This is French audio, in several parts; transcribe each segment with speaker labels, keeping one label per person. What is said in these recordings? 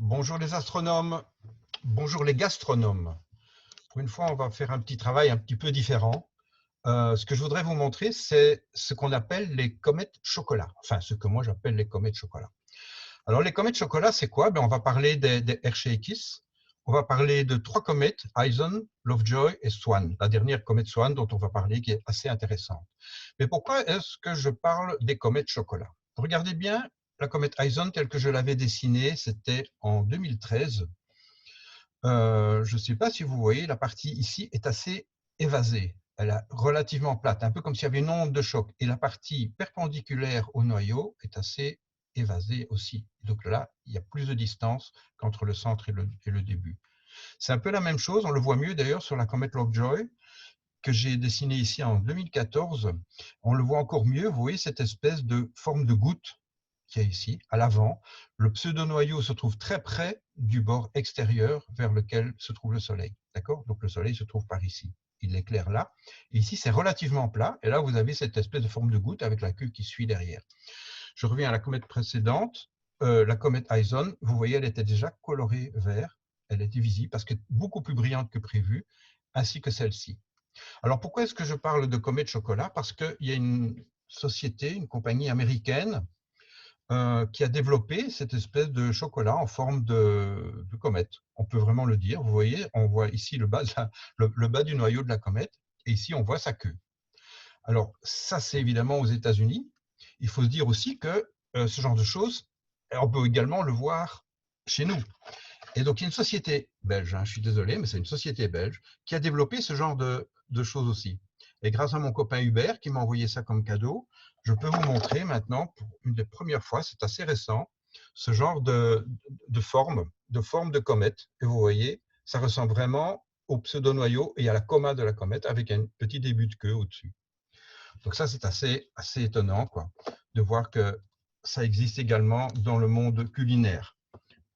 Speaker 1: Bonjour les astronomes, bonjour les gastronomes. Pour une fois, on va faire un petit travail un petit peu différent. Ce que je voudrais vous montrer, c'est ce qu'on appelle les comètes chocolat. Enfin, ce que moi j'appelle les comètes chocolat. Alors, les comètes chocolat, c'est quoi? On va parler des Hershey Kiss. On va parler de trois comètes, Ison, Lovejoy et Swan. La dernière comète Swan dont on va parler, qui est assez intéressante. Mais pourquoi est-ce que je parle des comètes chocolat? Regardez bien la comète Ison telle que je l'avais dessinée, c'était en 2013. Je ne sais pas si vous voyez, la partie ici est assez évasée. Elle est relativement plate, un peu comme s'il y avait une onde de choc. Et la partie perpendiculaire au noyau est assez évasée aussi. Donc là, il y a plus de distance qu'entre le centre et le début. C'est un peu la même chose, on le voit mieux d'ailleurs sur la comète Lovejoy, que j'ai dessinée ici en 2014. On le voit encore mieux, vous voyez cette espèce de forme de goutte qu'il y a ici, à l'avant. Le pseudo-noyau se trouve très près du bord extérieur vers lequel se trouve le Soleil. D'accord? Donc le Soleil se trouve par ici. Il éclaire là. Et ici, c'est relativement plat. Et là, vous avez cette espèce de forme de goutte avec la queue qui suit derrière. Je reviens à la comète précédente. La comète Ison, vous voyez, elle était déjà colorée vert. Elle était visible parce qu'elle est beaucoup plus brillante que prévu, ainsi que celle-ci. Alors pourquoi est-ce que je parle de comète chocolat? Parce qu'il y a une société, une compagnie américaine qui a développé cette espèce de chocolat en forme de comète. On peut vraiment le dire. Vous voyez, on voit ici le bas du noyau de la comète, et ici on voit sa queue. Alors ça, c'est évidemment aux États-Unis. Il faut se dire aussi que ce genre de choses, on peut également le voir chez nous. Et donc il y a une société belge, hein, je suis désolé, mais c'est une société belge qui a développé ce genre de choses aussi. Et grâce à mon copain Hubert qui m'a envoyé ça comme cadeau, je peux vous montrer maintenant, pour une des premières fois, c'est assez récent, ce genre de forme de comète. Et vous voyez, ça ressemble vraiment au pseudo-noyau et à la coma de la comète avec un petit début de queue au-dessus. Donc ça, c'est assez étonnant, quoi, de voir que ça existe également dans le monde culinaire.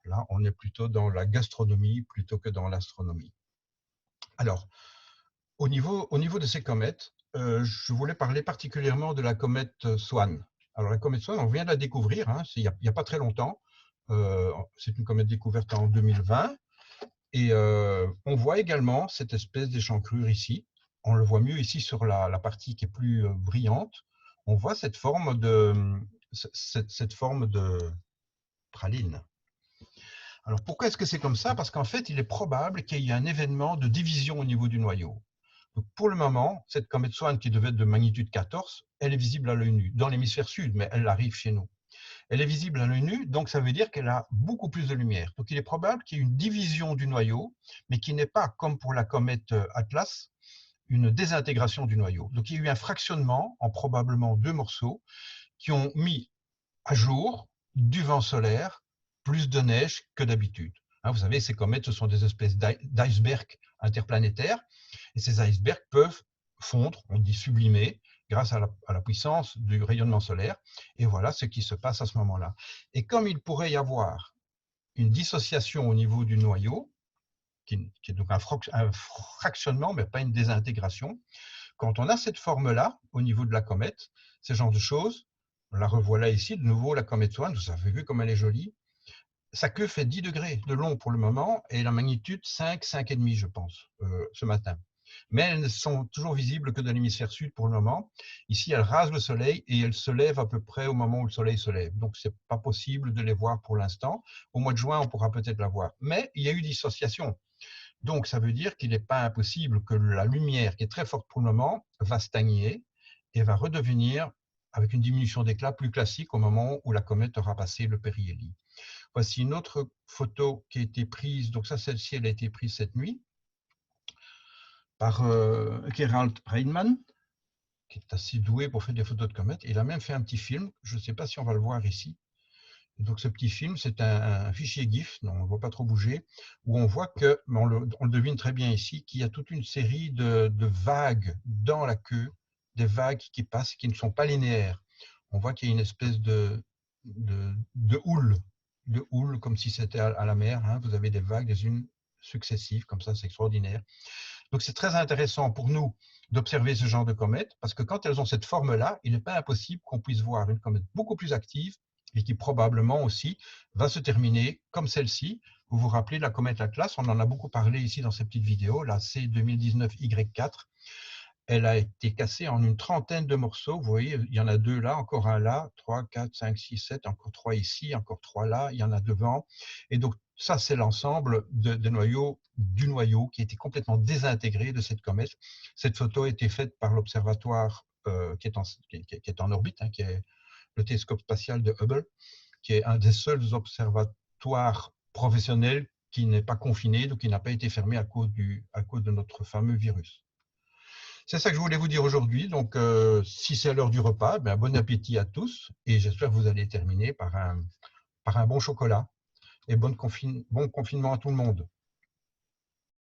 Speaker 1: Là, on est plutôt dans la gastronomie plutôt que dans l'astronomie. Alors, au niveau de ces comètes, je voulais parler particulièrement de la comète Swan. Alors, la comète Swan, on vient de la découvrir, hein, il n'y a pas très longtemps. C'est une comète découverte en 2020. Et on voit également cette espèce d'échancrure ici. On le voit mieux ici sur la partie qui est plus brillante. On voit cette forme cette forme de praline. Alors pourquoi est-ce que c'est comme ça? Parce qu'en fait, il est probable qu'il y ait un événement de division au niveau du noyau. Donc pour le moment, cette comète Swan qui devait être de magnitude 14, elle est visible à l'œil nu, dans l'hémisphère sud, mais elle arrive chez nous. Elle est visible à l'œil nu, donc ça veut dire qu'elle a beaucoup plus de lumière. Donc il est probable qu'il y ait une division du noyau, mais qui n'est pas, comme pour la comète Atlas, une désintégration du noyau. Donc il y a eu un fractionnement en probablement deux morceaux qui ont mis à jour du vent solaire, plus de neige que d'habitude. Hein, vous savez, ces comètes, ce sont des espèces d'icebergs interplanétaires, et ces icebergs peuvent fondre, on dit sublimer, grâce à la puissance du rayonnement solaire, et voilà ce qui se passe à ce moment-là. Et comme il pourrait y avoir une dissociation au niveau du noyau, qui est donc un fractionnement, mais pas une désintégration, quand on a cette forme-là, au niveau de la comète, ce genre de choses, on la revoilà ici, de nouveau la comète Swan, vous avez vu comme elle est jolie. Sa queue fait 10 degrés de long pour le moment, et la magnitude 5, 5,5 je pense, ce matin. Mais elles ne sont toujours visibles que de l'hémisphère sud pour le moment. Ici, elles rasent le soleil et elles se lèvent à peu près au moment où le soleil se lève. Donc, ce n'est pas possible de les voir pour l'instant. Au mois de juin, on pourra peut-être la voir. Mais il y a eu dissociation. Donc, ça veut dire qu'il n'est pas impossible que la lumière, qui est très forte pour le moment, va stagner et va redevenir, avec une diminution d'éclat plus classique au moment où la comète aura passé le périhélie. Voici une autre photo qui a été prise, donc ça, celle-ci, elle a été prise cette nuit, par Gerald Reitman, qui est assez doué pour faire des photos de comètes. Il a même fait un petit film, je ne sais pas si on va le voir ici. Et donc ce petit film, c'est un fichier GIF, non, on ne voit pas trop bouger, où on voit que, on le devine très bien ici, qu'il y a toute une série de vagues dans la queue, des vagues qui passent, qui ne sont pas linéaires. On voit qu'il y a une espèce de houle, comme si c'était à la mer. Hein. Vous avez des vagues, les unes successives, comme ça, c'est extraordinaire. Donc c'est très intéressant pour nous d'observer ce genre de comètes, parce que quand elles ont cette forme-là, il n'est pas impossible qu'on puisse voir une comète beaucoup plus active et qui probablement aussi va se terminer comme celle-ci. Vous vous rappelez la comète Atlas, on en a beaucoup parlé ici dans ces petites vidéos, la C 2019Y4. Elle a été cassée en une trentaine de morceaux. Vous voyez, il y en a 2 là, encore un là, 3, 4, 5, 6, 7, encore 3 ici, encore 3 là, il y en a devant. Et donc, ça, c'est l'ensemble du noyau qui a été complètement désintégré de cette comète. Cette photo a été faite par l'observatoire qui est en orbite, hein, qui est le télescope spatial de Hubble, qui est un des seuls observatoires professionnels qui n'est pas confiné, donc qui n'a pas été fermé à cause de notre fameux virus. C'est ça que je voulais vous dire aujourd'hui. Donc, si c'est l'heure du repas, ben, bon appétit à tous et j'espère que vous allez terminer par un bon chocolat et bon confinement à tout le monde.